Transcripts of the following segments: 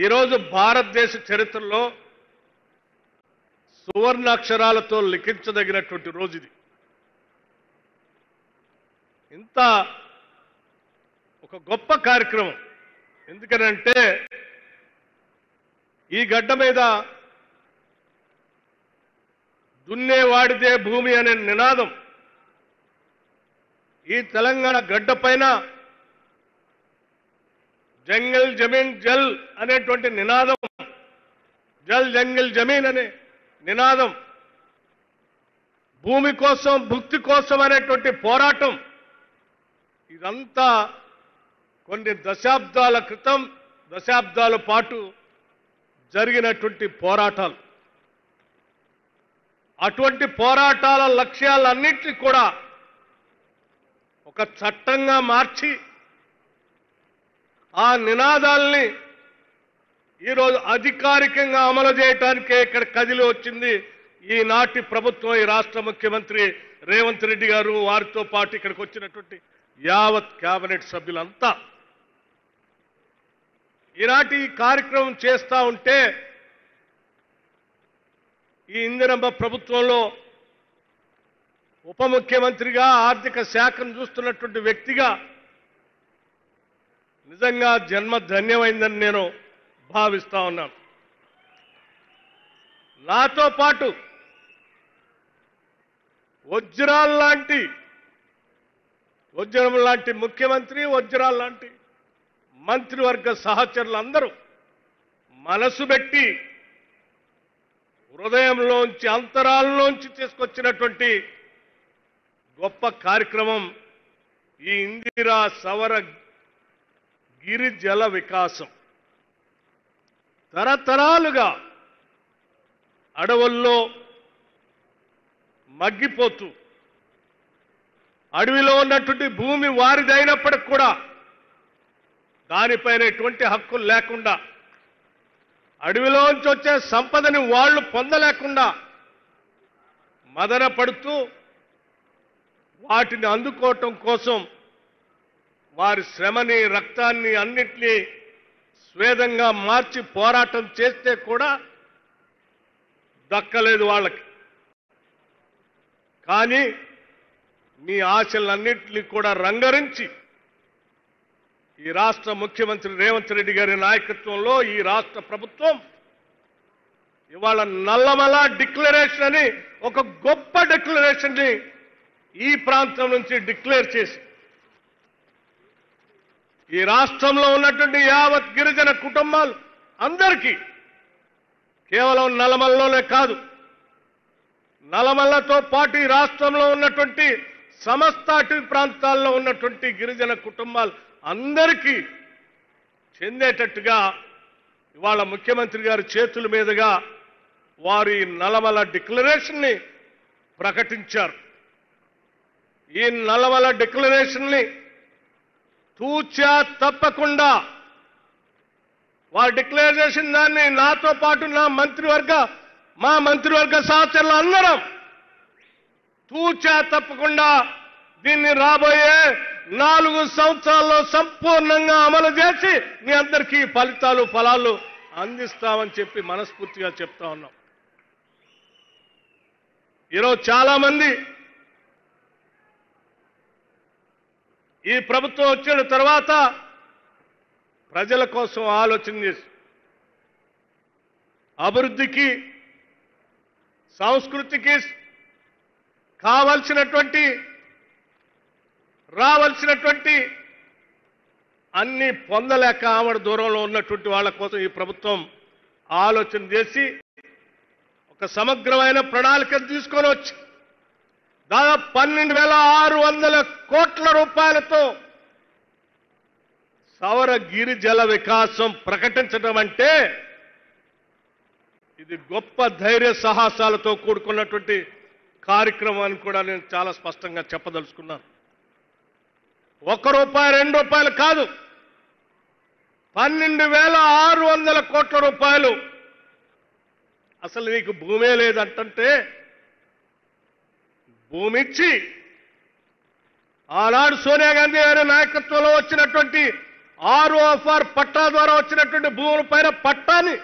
ఈరోజు భారతదేశ చరిత్రలో సువర్ణాక్షరాలతో లిఖించదగినటువంటి రోజు ఇది. ఇంత ఒక గొప్ప కార్యక్రమం. ఎందుకనంటే ఈ గడ్డ మీద దున్నేవాడిదే భూమి అనే నినాదం, ఈ తెలంగాణ గడ్డ పైన జంగల్ జమీన్ జల్ అనేటువంటి నినాదం, జల్ జంగల్ జమీన్ అనే నినాదం, భూమి కోసం భుక్తి కోసం అనేటువంటి పోరాటం, ఇదంతా కొన్ని దశాబ్దాల క్రితం, దశాబ్దాల పాటు జరిగినటువంటి పోరాటాలు. అటువంటి పోరాటాల లక్ష్యాలన్నింటినీ కూడా ఒక చట్టంగా మార్చి ఆ నినాదాల్ని ఈరోజు అధికారికంగా అమలు చేయడానికే ఇక్కడ కదిలి వచ్చింది ఈనాటి ప్రభుత్వం, ఈ రాష్ట్ర ముఖ్యమంత్రి రేవంత్ రెడ్డి గారు, వారితో పాటు ఇక్కడికి వచ్చినటువంటి యావత్ కేబినెట్ సభ్యులంతా. ఈనాటి ఈ కార్యక్రమం చేస్తా ఉంటే ఈ ఇందిరమ్మ ప్రభుత్వంలో ఉప ముఖ్యమంత్రిగా ఆర్థిక శాఖను చూస్తున్నటువంటి వ్యక్తిగా నిజంగా జన్మ ధన్యమైందని నేను భావిస్తా ఉన్నాను. నాతో పాటు వజ్రం లాంటి ముఖ్యమంత్రి, వజ్రాల లాంటి మంత్రివర్గ సహచరులందరూ మనసు పెట్టి హృదయంలోంచి, అంతరాల్లోంచి తీసుకొచ్చినటువంటి గొప్ప కార్యక్రమం ఈ ఇందిరా సవర గిరిజల వికాసం. తరతరాలుగా అడవుల్లో మగ్గిపోతూ, అడవిలో ఉన్నటువంటి భూమి వారిదైనప్పటికి కూడా దానిపైన ఎటువంటి హక్కులు లేకుండా, అడవిలోంచి వచ్చే సంపదని వాళ్ళు పొందలేకుండా మదన పడుతూ వాటిని అందుకోవటం కోసం వారి శ్రమని, రక్తాన్ని అన్నిటినీ స్వేదంగా మార్చి పోరాటం చేస్తే కూడా దక్కలేదు వాళ్ళకి. కానీ మీ ఆశలన్నింటినీ కూడా రంగరించి ఈ రాష్ట్ర ముఖ్యమంత్రి రేవంత్ రెడ్డి గారి నాయకత్వంలో ఈ రాష్ట్ర ప్రభుత్వం ఇవాళ నల్లమల డిక్లరేషన్ అని ఒక గొప్ప డిక్లరేషన్ని ఈ ప్రాంతం నుంచి డిక్లేర్ చేసి ఈ రాష్ట్రంలో ఉన్నటువంటి యావత్ గిరిజన కుటుంబాలు అందరికీ, కేవలం నల్లమలలోనే కాదు, నల్లమలతో పాటు ఈ రాష్ట్రంలో ఉన్నటువంటి సమస్త అటవీ ప్రాంతాల్లో ఉన్నటువంటి గిరిజన కుటుంబాలు అందరికీ చెందేటట్టుగా ఇవాళ ముఖ్యమంత్రి గారి చేతుల మీదుగా వారు ఈ నల్లమల డిక్లరేషన్ని ప్రకటించారు. ఈ నల్లమల డిక్లరేషన్ని తూచా తప్పకుండా వారు డిక్లేర్ చేసిన దాన్ని నాతో పాటు మా మంత్రివర్గ సహచరులు అందరం తూచా తప్పకుండా దీన్ని రాబోయే 4 సంవత్సరాల్లో సంపూర్ణంగా అమలు చేసి మీ అందరికీ ఫలాలు అందిస్తామని చెప్పి మనస్ఫూర్తిగా చెప్తా ఉన్నాం. ఈరోజు చాలా మంది ఈ ప్రభుత్వం వచ్చిన తర్వాత ప్రజల కోసం ఆలోచన చేసి అభివృద్ధికి, సంస్కృతికి రావాల్సినటువంటి అన్ని పొందలేక ఆమడ దూరంలో ఉన్నటువంటి వాళ్ళ కోసం ఈ ప్రభుత్వం ఆలోచన చేసి ఒక సమగ్రమైన ప్రణాళికను తీసుకొని వచ్చి దాదాపు 12,600 కోట్ల రూపాయలతో సౌర గిరిజల వికాసం ప్రకటించడం అంటే ఇది గొప్ప ధైర్య సాహసాలతో కూడుకున్నటువంటి కార్యక్రమం అని కూడా నేను చాలా స్పష్టంగా చెప్పదలుచుకున్నాను. ₹1, ₹2 కాదు, 12,600 కోట్ల రూపాయలు. అసలు నీకు భూమే లేదంటే భూమి ఇచ్చి ఆనాడు సోనియా గాంధీ గారి నాయకత్వంలో వచ్చినటువంటి ఆర్ఓఎఫ్ఆర్ పట్టా ద్వారా వచ్చినటువంటి భూముల పైన పట్టాని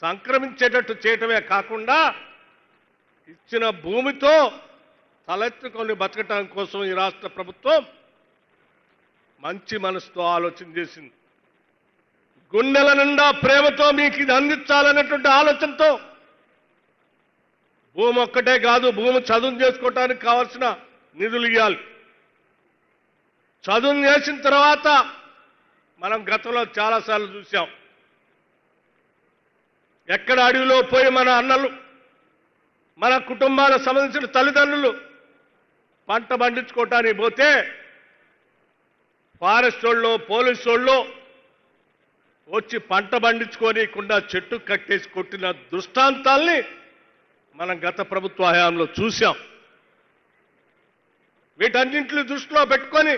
సంక్రమించేటట్టు చేయటమే కాకుండా ఇచ్చిన భూమితో తలెత్తుకొని బతకటం కోసం ఈ రాష్ట్ర ప్రభుత్వం మంచి మనసుతో ఆలోచన చేసింది. గుండెల నిండా ప్రేమతో మీకు ఇది అందించాలనేటువంటి ఆలోచనతో భూమి ఒక్కటే కాదు, భూమి చదువు చేసుకోవటానికి కావాల్సిన నిధులు ఇవ్వాలి. చదువు చేసిన తర్వాత మనం గతంలో చాలాసార్లు చూసాం, ఎక్కడ అడవిలో పోయి మన అన్నలు, మన కుటుంబాలకు సంబంధించిన తల్లిదండ్రులు పంట పండించుకోవటానికి పోతే ఫారెస్ట్ వాళ్ళు, పోలీసు వాళ్ళు వచ్చి పంట పండించుకోనికుండా చెట్టు కట్టేసి కొట్టిన దృష్టాంతాల్ని మనం గత ప్రభుత్వ హయాంలో చూశాం. వీటన్నింటిని దృష్టిలో పెట్టుకొని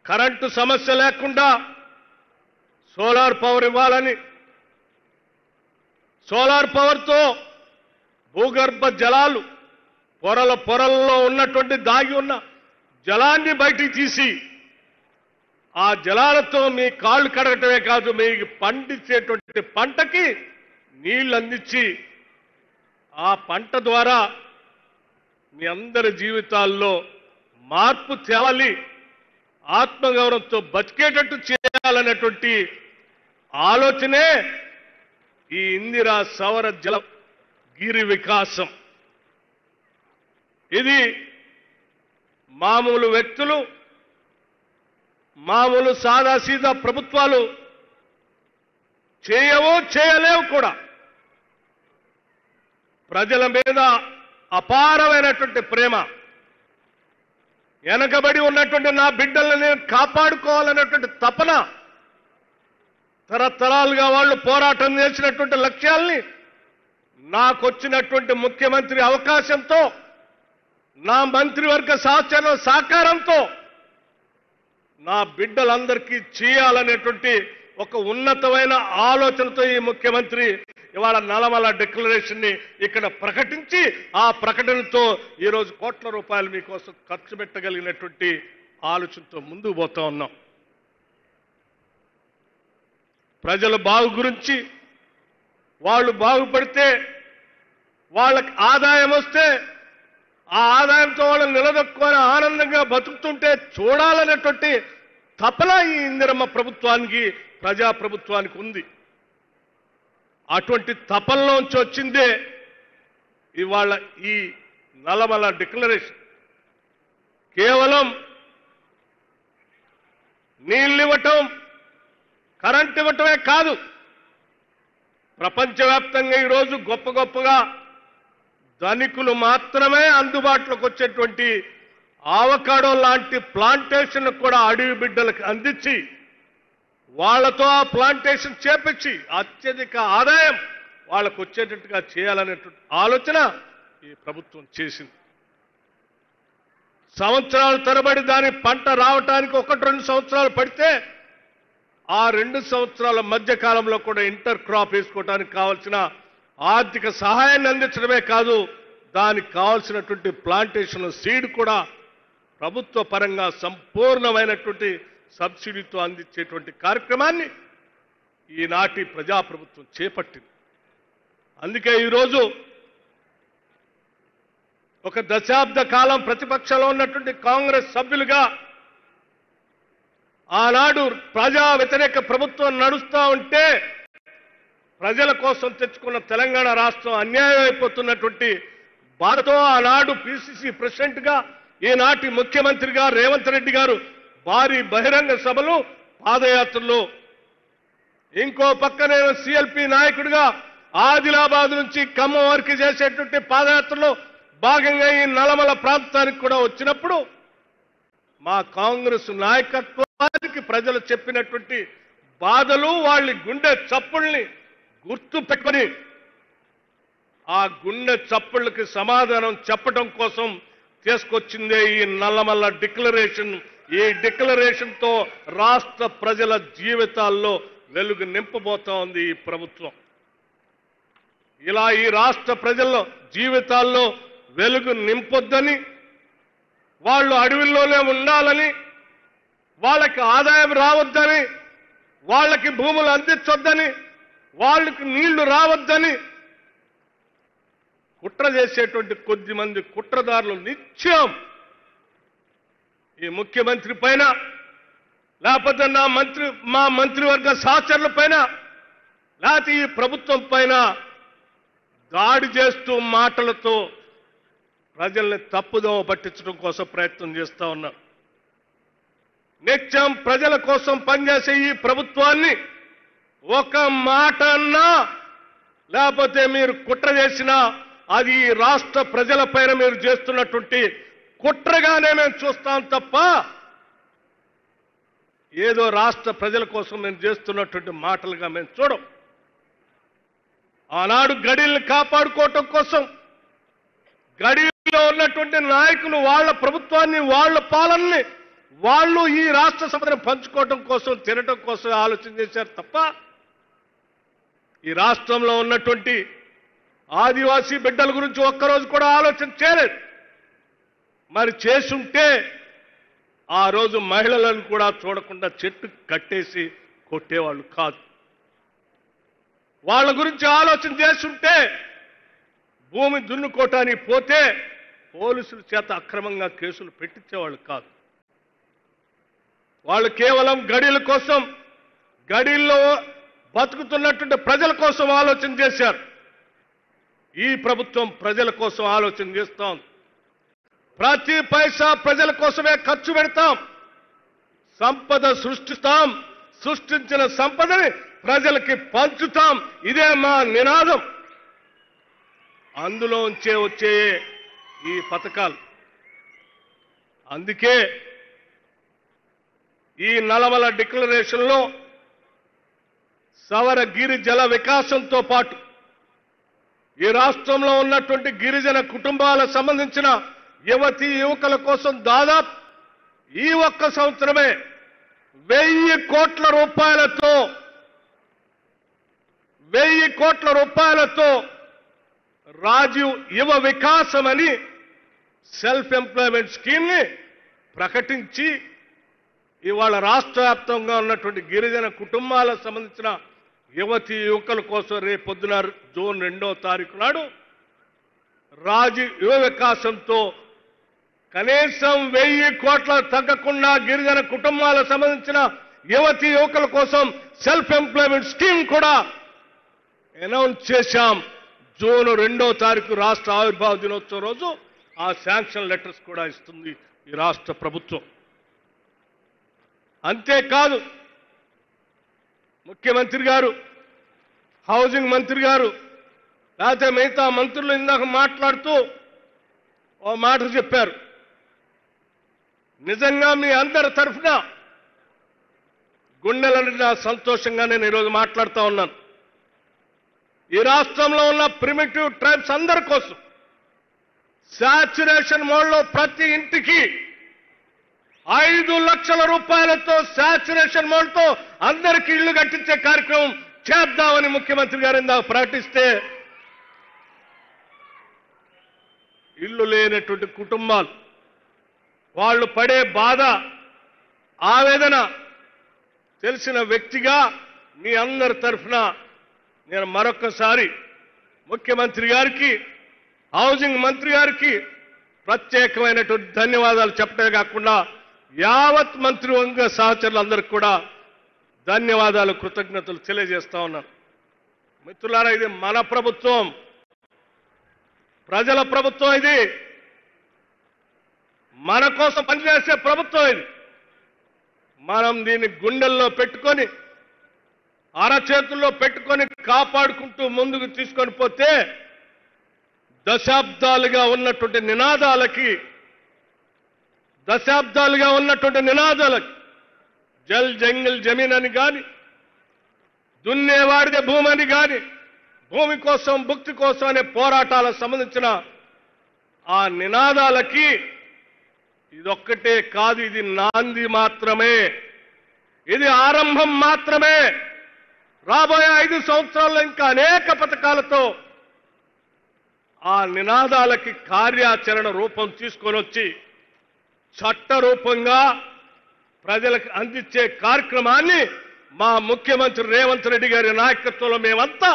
కరెంటు సమస్య లేకుండా సోలార్ పవర్ ఇవ్వాలని, సోలార్ పవర్తో భూగర్భ జలాలు పొరల్లో ఉన్నటువంటి దాగి ఉన్న జలాన్ని బయటికి తీసి ఆ జలాలతో మీ కాళ్ళు కడగటమే కాదు, మీకు పండించేటువంటి పంటకి నీళ్లు అందించి ఆ పంట ద్వారా మీ అందరి జీవితాల్లో మార్పు తేవాలి, ఆత్మగౌరవంతో బతికేటట్టు చేయాలనేటువంటి ఆలోచనే ఈ ఇందిరా సౌర జల గిరి వికాసం. ఇది మామూలు వ్యక్తులు, మామూలు సాదాసీదా ప్రభుత్వాలు చేయలేవు కూడా. ప్రజల మీద అపారమైనటువంటి ప్రేమ, వెనకబడి ఉన్నటువంటి నా బిడ్డల్ని నేను కాపాడుకోవాలనేటువంటి తపన, తరతరాలుగా వాళ్ళు పోరాటం చేసినటువంటి లక్ష్యాల్ని నాకొచ్చినటువంటి ముఖ్యమంత్రి అవకాశంతో, నా మంత్రివర్గ సహకారంతో నా బిడ్డలందరికీ చేయాలనేటువంటి ఒక ఉన్నతమైన ఆలోచనతో ఈ ముఖ్యమంత్రి ఇవాళ నల్లమల డిక్లరేషన్ ని ఇక్కడ ప్రకటించి, ఆ ప్రకటనతో ఈరోజు కోట్ల రూపాయలు మీకోసం ఖర్చు పెట్టగలిగినటువంటి ఆలోచనతో ముందుకు పోతా ఉన్నాం. ప్రజల బాగు గురించి, వాళ్ళు బాగుపడితే, వాళ్ళకి ఆదాయం వస్తే, ఆ ఆదాయంతో వాళ్ళని నిలదొక్కుని ఆనందంగా బతుకుతుంటే చూడాలనేటువంటి తపన ఈ ఇందిరమ్మ ప్రభుత్వానికి, ప్రజాప్రభుత్వానికి ఉంది. అటువంటి తపనలోంచి వచ్చిందే ఇవాళ ఈ నల్లమల డిక్లరేషన్. కేవలం నీళ్ళు ఇవ్వటం, కరెంట్ ఇవ్వటమే కాదు, ప్రపంచవ్యాప్తంగా ఈరోజు గొప్పగా ధనికులు మాత్రమే అందుబాటులోకి వచ్చేటువంటి ఆవకాడో లాంటి ప్లాంటేషన్ కూడా అడవి బిడ్డలకు అందించి, వాళ్లతో ఆ ప్లాంటేషన్ చేపించి అత్యధిక ఆదాయం వాళ్ళకు వచ్చేటట్టుగా చేయాలనేటువంటి ఆలోచన ఈ ప్రభుత్వం చేసింది. సంవత్సరాల తరబడి దాని పంట రావటానికి 1-2 సంవత్సరాలు పడితే, ఆ 2 సంవత్సరాల మధ్య కాలంలో కూడా ఇంటర్ క్రాప్ వేసుకోవడానికి కావాల్సిన ఆర్థిక సహాయాన్ని అందించడమే కాదు, దానికి కావాల్సినటువంటి ప్లాంటేషన్ సీడ్ కూడా ప్రభుత్వ పరంగా సంపూర్ణమైనటువంటి సబ్సిడీతో అందించేటువంటి కార్యక్రమాన్ని ఈనాటి ప్రజాప్రభుత్వం చేపట్టింది. అందుకే ఈరోజు ఒక దశాబ్ద కాలం ప్రతిపక్షంలో ఉన్నటువంటి కాంగ్రెస్ సభ్యులుగా ఆనాడు ప్రజా వ్యతిరేక ప్రభుత్వం నడుస్తూ ఉంటే, ప్రజల కోసం తెచ్చుకున్న తెలంగాణ రాష్ట్రం అన్యాయం అయిపోతున్నటువంటి బాధతో ఆనాడు పిసిసి ప్రెసిడెంట్ గా, ఈనాటి ముఖ్యమంత్రిగా రేవంత్ రెడ్డి గారు భారీ బహిరంగ సభలు, పాదయాత్రలు, ఇంకో పక్క నేను సిఎల్పి నాయకుడిగా ఆదిలాబాద్ నుంచి ఖమ్మం వరకు చేసేటువంటి పాదయాత్రలో భాగంగా ఈ నల్లమల ప్రాంతానికి కూడా వచ్చినప్పుడు మా కాంగ్రెస్ నాయకత్వానికి ప్రజలు చెప్పినటువంటి బాధలు, వాళ్ళ గుండె చప్పుల్ని గుర్తు పెట్టుకొని ఆ గుండె చప్పుళ్ళకి సమాధానం చెప్పడం కోసం తీసుకొచ్చిందే ఈ నల్లమల్ల డిక్లరేషన్. ఈ డిక్లరేషన్ తో రాష్ట్ర ప్రజల జీవితాల్లో వెలుగు నింపబోతా ఉంది ఈ ప్రభుత్వం. ఇలా ఈ రాష్ట్ర ప్రజల జీవితాల్లో వెలుగు నింపొద్దని, వాళ్ళు అడవుల్లోనే ఉండాలని, వాళ్ళకి ఆదాయం రావద్దని, వాళ్ళకి భూములు అందించొద్దని, వాళ్ళకి నీళ్లు రావద్దని కుట్ర చేసేటువంటి కొద్ది మంది కుట్రదారులు నిత్యం ఈ ముఖ్యమంత్రి పైన, లేకపోతే మా మంత్రివర్గ సహచరుల పైన, లేకపోతే ఈ ప్రభుత్వం పైన దాడి చేస్తూ మాటలతో ప్రజల్ని తప్పుదోవ పట్టించడం కోసం ప్రయత్నం చేస్తా ఉన్నారు. నిత్యం ప్రజల కోసం పనిచేసే ఈ ప్రభుత్వాన్ని ఒక మాట అన్నా, లేకపోతే మీరు కుట్ర చేసినా అది ఈ రాష్ట్ర ప్రజల పైన మీరు చేస్తున్నటువంటి కుట్రగానే మేము చూస్తాం తప్ప ఏదో రాష్ట్ర ప్రజల కోసం మేము చేస్తున్నటువంటి మాటలుగా మేము చూడం. ఆనాడు గడిల్ని కాపాడుకోవటం కోసం గడిలో ఉన్నటువంటి నాయకులు వాళ్ళ ప్రభుత్వాన్ని, వాళ్ళ పాలనని వాళ్ళు ఈ రాష్ట్ర సంపదను పంచుకోవటం కోసం, తినటం కోసం ఆలోచన చేశారు తప్ప ఈ రాష్ట్రంలో ఉన్నటువంటి ఆదివాసీ బిడ్డల గురించి ఒక్కరోజు కూడా ఆలోచన చేయలేదు. మరి చేసుంటే ఆ రోజు మహిళలను కూడా చూడకుండా చెట్టు కట్టేసి కొట్టేవాళ్ళు కాదు. వాళ్ళ గురించి ఆలోచన చేస్తుంటే భూమి దున్నుకోవటానికి పోతే పోలీసుల చేత అక్రమంగా కేసులు పెట్టించేవాళ్ళు కాదు. వాళ్ళు కేవలం గడిల కోసం, గడిల్లో బతుకుతున్నటువంటి ప్రజల కోసం ఆలోచన చేశారు. ఈ ప్రభుత్వం ప్రజల కోసం ఆలోచన చేస్తాం. ప్రతి పైసా ప్రజల కోసమే ఖర్చు పెడతాం. సంపద సృష్టిస్తాం. సృష్టించిన సంపదని ప్రజలకి పంచుతాం. ఇదే మా నినాదం. అందులోంచే వచ్చే ఈ పథకాలు. అందుకే ఈ నలమల డిక్లరేషన్లో సవర గిరి జల వికాసంతో పాటు ఈ రాష్ట్రంలో ఉన్నటువంటి గిరిజన కుటుంబాలకు సంబంధించిన యువతీ యువకుల కోసం దాదాపు ఈ ఒక్క సంవత్సరమే 1000 కోట్ల రూపాయలతో రాజీవ్ యువ వికాసం అని సెల్ఫ్ ఎంప్లాయ్మెంట్ స్కీమ్ ని ప్రకటించి ఇవాళ రాష్ట్ర వ్యాప్తంగా ఉన్నటువంటి గిరిజన కుటుంబాలకు సంబంధించిన యువతీ యువకుల కోసం రేపొద్దున జూన్ 2వ తారీఖు నాడు రాజీవ్ యువ వికాసంతో కనీసం 1000 కోట్ల తగ్గకుండా గిరిజన కుటుంబాలకు సంబంధించిన యువతీ యువకుల కోసం సెల్ఫ్ ఎంప్లాయ్మెంట్ స్కీమ్ కూడా అనౌన్స్ చేశాం. జూన్ 2వ తారీఖు రాష్ట్ర ఆవిర్భావ దినోత్సవం రోజు ఆ శాంక్షన్ లెటర్స్ కూడా ఇస్తుంది ఈ రాష్ట్ర ప్రభుత్వం. అంతేకాదు ముఖ్యమంత్రి గారు, హౌసింగ్ మంత్రి గారు, లేకపోతే మిగతా మంత్రులు ఇందాక మాట్లాడుతూ ఓ మాట చెప్పారు. నిజంగా మీ అందరి తరఫున గుండెల సంతోషంగా నేను ఈరోజు మాట్లాడుతూ ఉన్నాను. ఈ రాష్ట్రంలో ఉన్న ప్రిమిటివ్ ట్రైబ్స్ అందరి కోసం శాచ్యురేషన్ మోడ్లో ప్రతి ఇంటికి 5 లక్షల రూపాయలతో శాచ్యురేషన్ మోడ్తో అందరికీ ఇళ్లు కట్టించే కార్యక్రమం చేద్దామని ముఖ్యమంత్రి గారు ఇందాక ప్రకటిస్తే ఇల్లు లేనటువంటి కుటుంబాలు వాళ్ళు పడే బాధ, ఆవేదన తెలిసిన వ్యక్తిగా మీ అందరి తరఫున నేను మరొక్కసారి ముఖ్యమంత్రి గారికి, హౌసింగ్ మంత్రి గారికి ప్రత్యేకమైనటువంటి ధన్యవాదాలు చెప్పడమే కాకుండా యావత్ మంత్రివర్గ సహచరులందరికీ కూడా ధన్యవాదాలు, కృతజ్ఞతలు తెలియజేస్తా ఉన్నాను. మిత్రులారా, ఇది మన ప్రభుత్వం, ప్రజల ప్రభుత్వం. ఇది మన కోసం పనిచేసే ప్రభుత్వం. ఇది మనం దీన్ని గుండెల్లో పెట్టుకొని, అరచేతుల్లో పెట్టుకొని కాపాడుకుంటూ ముందుకు తీసుకొని పోతే దశాబ్దాలుగా ఉన్నటువంటి నినాదాలకి జల్ జంగిల్ జమీన్ అని కానీ, దున్నేవాడిదే భూమి అని కానీ, భూమి కోసం భుక్తి కోసం అనే పోరాటాలకు సంబంధించిన ఆ నినాదాలకి ఇదొక్కటే కాదు, ఇది నాంది మాత్రమే, ఇది ఆరంభం మాత్రమే. రాబోయే 5 సంవత్సరాల్లో ఇంకా అనేక పథకాలతో ఆ నినాదాలకి కార్యాచరణ రూపం తీసుకొని వచ్చి చట్ట రూపంగా ప్రజలకు అందించే కార్యక్రమాన్ని మా ముఖ్యమంత్రి రేవంత్ రెడ్డి గారి నాయకత్వంలో మేమంతా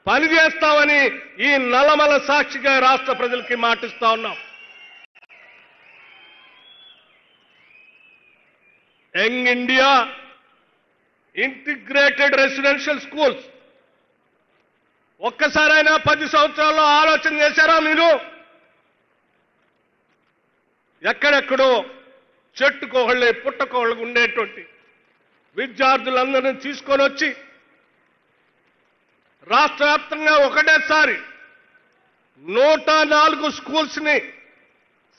పనిచేస్తామని ఈ నల్లమల సాక్షిగా రాష్ట్ర ప్రజలకి మాటిస్తా ఉన్నాం. Young India integrated residential schools ఒక్కసారైనా 10 సంవత్సరాల్లో ఆలోచన చేశారా మీరు? ఎక్కడెక్కడో చెట్టుకోహళ్ళే పుట్టకోహళ్ళకు ఉండేటువంటి విద్యార్థులందరినీ తీసుకొని వచ్చి రాష్ట్ర వ్యాప్తంగా ఒకటేసారి 104 స్కూల్స్ ని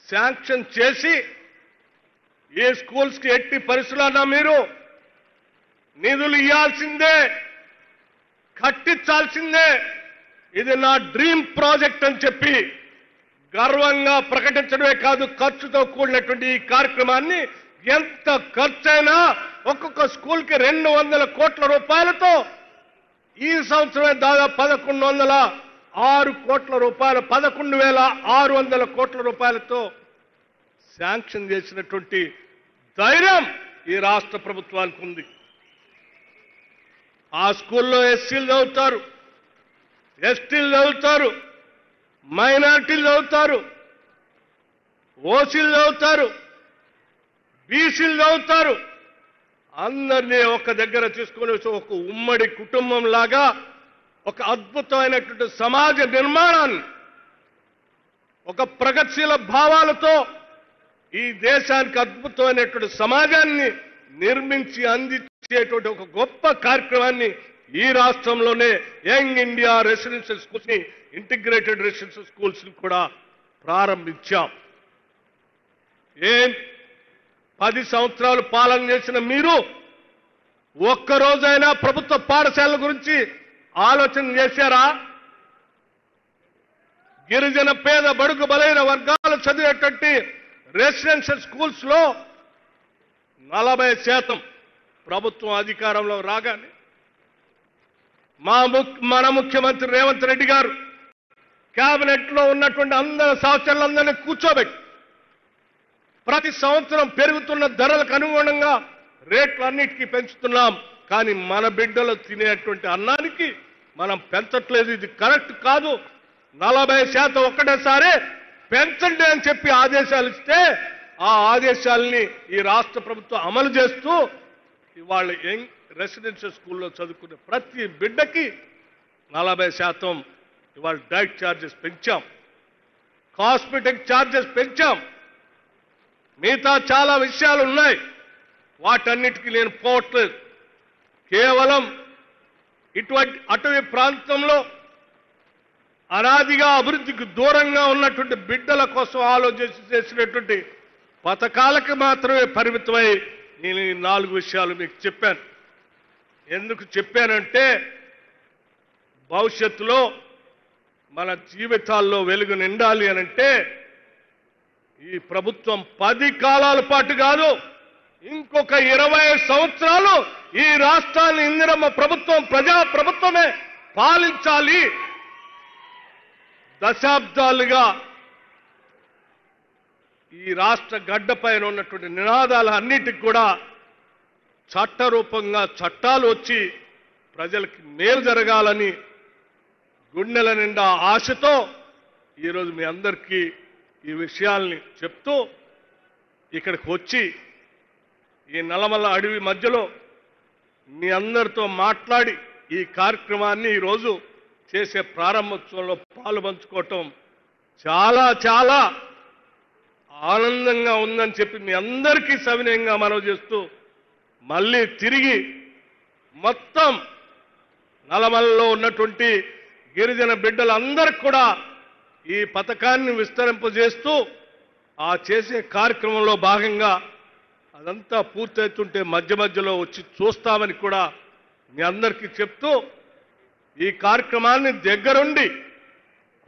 శాంక్షన్ చేసి ఈ స్కూల్స్ కి ఎట్టి పరిస్థితులన్నా మీరు నిధులు ఇవ్వాల్సిందే, కట్టించాల్సిందే. ఇది నా డ్రీమ్ ప్రాజెక్ట్ అని చెప్పి గర్వంగా ప్రకటించడమే కాదు, ఖర్చుతో కూడినటువంటి ఈ కార్యక్రమాన్ని ఎంత ఖర్చైనా ఒక్కొక్క స్కూల్ కి 200 కోట్ల రూపాయలతో ఈ సంవత్సరమే దాదాపు 1106 కోట్ల రూపాయలు 11,600 కోట్ల రూపాయలతో శాంక్షన్ చేసినటువంటి ధైర్యం ఈ రాష్ట్ర ప్రభుత్వానికి ఉంది. ఆ స్కూల్లో ఎస్సీలు చదువుతారు, ఎస్టీలు చదువుతారు, మైనారిటీలు చదువుతారు, ఓసీలు చదువుతారు, బీసీలు చదువుతారు. అందరినీ ఒక దగ్గర తీసుకొని ఒక ఉమ్మడి కుటుంబం లాగా ఒక అద్భుతమైనటువంటి సమాజ నిర్మాణాన్ని, ఒక ప్రగతిశీల భావాలతో ఈ దేశానికి అద్భుతమైనటువంటి సమాజాన్ని నిర్మించి అందించేటువంటి ఒక గొప్ప కార్యక్రమాన్ని ఈ రాష్ట్రంలోనే యంగ్ ఇండియా రెసిడెన్షియల్ స్కూల్స్ ని, ఇంటిగ్రేటెడ్ రెసిడెన్షియల్ స్కూల్స్ ని కూడా ప్రారంభించాం. 10 సంవత్సరాలు పాలన చేసిన మీరు ఒక్కరోజైనా ప్రభుత్వ పాఠశాలల గురించి ఆలోచన చేశారా? గిరిజన పేద బడుగు బలైన వర్గాలు చదివేటువంటి రెసిడెన్షియల్ స్కూల్స్ లో 40% ప్రభుత్వం అధికారంలో రాగానే మన ముఖ్యమంత్రి రేవంత్ రెడ్డి గారు కేబినెట్ లో ఉన్నటువంటి అందరి సహచరులందరినీ కూర్చోబెట్టి ప్రతి సంవత్సరం పెరుగుతున్న ధరలకు అనుగుణంగా రేట్లన్నిటికీ పెంచుతున్నాం. కానీ మన బిడ్డలు తినేటువంటి అన్నానికి మనం పెంచట్లేదు. ఇది కరెక్ట్ కాదు. 40% ఒక్కటేసారి పెంచండి అని చెప్పి ఆదేశాలు ఇస్తే ఆ ఆదేశాలని ఈ రాష్ట్ర ప్రభుత్వం అమలు చేస్తూ ఇవాళ యంగ్ రెసిడెన్షియల్ స్కూల్లో చదువుకునే ప్రతి బిడ్డకి 40% ఇవాళ డైట్ ఛార్జెస్ పెంచాం, కాస్మెటిక్ ఛార్జెస్ పెంచాం. మిగతా చాలా విషయాలు ఉన్నాయి, వాటన్నిటికీ నేను పోవట్లేదు. కేవలం ఇటువంటి అటవీ ప్రాంతంలో అనాదిగా అభివృద్ధికి దూరంగా ఉన్నటువంటి బిడ్డల కోసం ఆలోచించి చేసినటువంటి పథకాలకు మాత్రమే పరిమితమై నేను ఈ 4 విషయాలు మీకు చెప్పాను. ఎందుకు చెప్పానంటే భవిష్యత్తులో మన జీవితాల్లో వెలుగు నిండాలి అనంటే ఈ ప్రభుత్వం 10 కాలాల పాటు కాదు, ఇంకొక 20 సంవత్సరాలు ఈ రాష్ట్రాన్ని ఇందిరమ్మ ప్రభుత్వం, ప్రజా ప్రభుత్వమే పాలించాలి. దశాబ్దాలుగా ఈ రాష్ట్ర గడ్డపైన ఉన్నటువంటి నినాదాలు అన్నిటికి కూడా చట్టరూపంగా చట్టాలు వచ్చి ప్రజలకి మేలు జరగాలని గుండెల నిండా ఆశతో ఈరోజు మీ అందరికీ ఈ విషయాల్ని చెప్తూ ఇక్కడికి వచ్చి ఈ నల్లమల అడవి మధ్యలో మీ అందరితో మాట్లాడి ఈ కార్యక్రమాన్ని ఈరోజు చేసే ప్రారంభోత్సవంలో పాలు పంచుకోవటం చాలా చాలా ఆనందంగా ఉందని చెప్పి మీ అందరికీ సవినయంగా మనవి చేస్తూ మళ్ళీ తిరిగి మొత్తం నల్లమలలో ఉన్నటువంటి గిరిజన బిడ్డలందరికీ కూడా ఈ పథకాన్ని విస్తరింపజేస్తూ ఆ చేసే కార్యక్రమంలో భాగంగా అదంతా పూర్తవుతుంటే మధ్య మధ్యలో వచ్చి చూస్తామని కూడా మీ అందరికీ చెప్తూ ఈ కార్యక్రమాన్ని దగ్గరుండి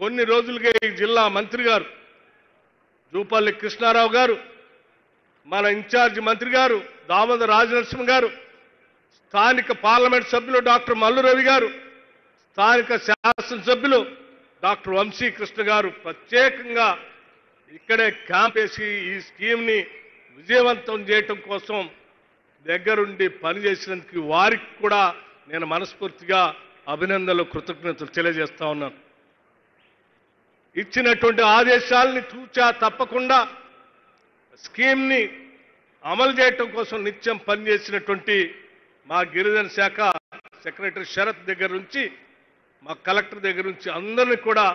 కొన్ని రోజులుగా ఈ జిల్లా మంత్రి గారు జూపల్లి కృష్ణారావు గారు, మన ఇన్ఛార్జి మంత్రి గారు దామోదర రాజనరసింహ గారు, స్థానిక పార్లమెంట్ సభ్యులు డాక్టర్ మల్లు రవి గారు, స్థానిక శాసనసభ్యులు డాక్టర్ వంశీకృష్ణ గారు ప్రత్యేకంగా ఇక్కడే క్యాంప్ వేసి ఈ స్కీమ్ని విజయవంతం చేయటం కోసం దగ్గరుండి పనిచేసినందుకు వారికి కూడా నేను మనస్ఫూర్తిగా అభినందనలు కృతజ్ఞతలు తెలియజేస్తా ఉన్నాను. ఇచ్చినటువంటి ఆదేశాలని తూచా తప్పకుండా స్కీమ్ని అమలు చేయటం కోసం నిత్యం పనిచేసినటువంటి మా గిరిజన శాఖ సెక్రటరీ శరత్ దగ్గర నుంచి మా కలెక్టర్ దగ్గర నుంచి అందరినీ కూడా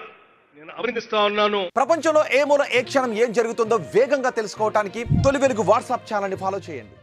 నేను అభినందిస్తా ఉన్నాను. ప్రపంచంలో ఏ మూల ఏ క్షణం ఏం జరుగుతుందో వేగంగా తెలుసుకోవడానికి తొలి వెలుగు వాట్సాప్ ఛానల్ని ఫాలో చేయండి.